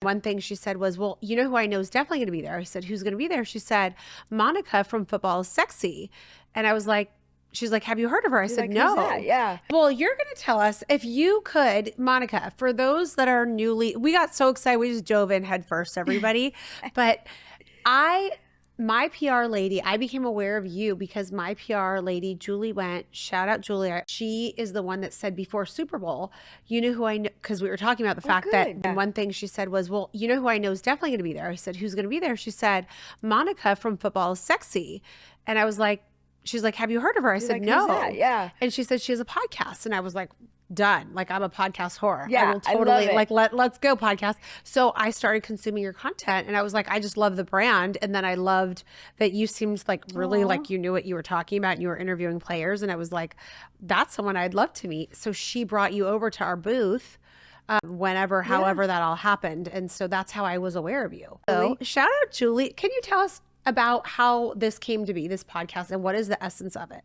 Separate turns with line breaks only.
One thing she said was, well, you know who I know is definitely going to be there? I said, who's going to be there? She said, Monica from Football is Sexy. And I was like, she's like, have you heard of her? I said,
like,
no.
"Who's that?" Yeah.
Well, you're going to tell us if you could, Monica, for those that are newly, we got so excited. We just dove in head first, everybody. But my PR lady, I became aware of you because my PR lady, Julie Went, shout out Julie. She is the one that said before Super Bowl, you know who I know, because we were talking about the fact that
good.
one thing she said was, well, you know who I know is definitely going to be there? I said, who's going to be there? She said, Monica from Football is Sexy. And I was like, she's like, have you heard of her? I said,
like,
no.
"Who's that?" Yeah.
And she said she has a podcast. And I was like, done. Like, I'm a podcast whore.
Yeah,
I will
I love
totally
it.
like, let's go podcast. So I started consuming your content and I was like, I just love the brand. And then I loved that you seemed like really like you knew what you were talking about and you were interviewing players. And I was like, that's someone I'd love to meet. So she brought you over to our booth whenever, however that all happened. And so that's how I was aware of you. So shout out, Julie. Can you tell us about how this came to be, this podcast, and what is the essence of it?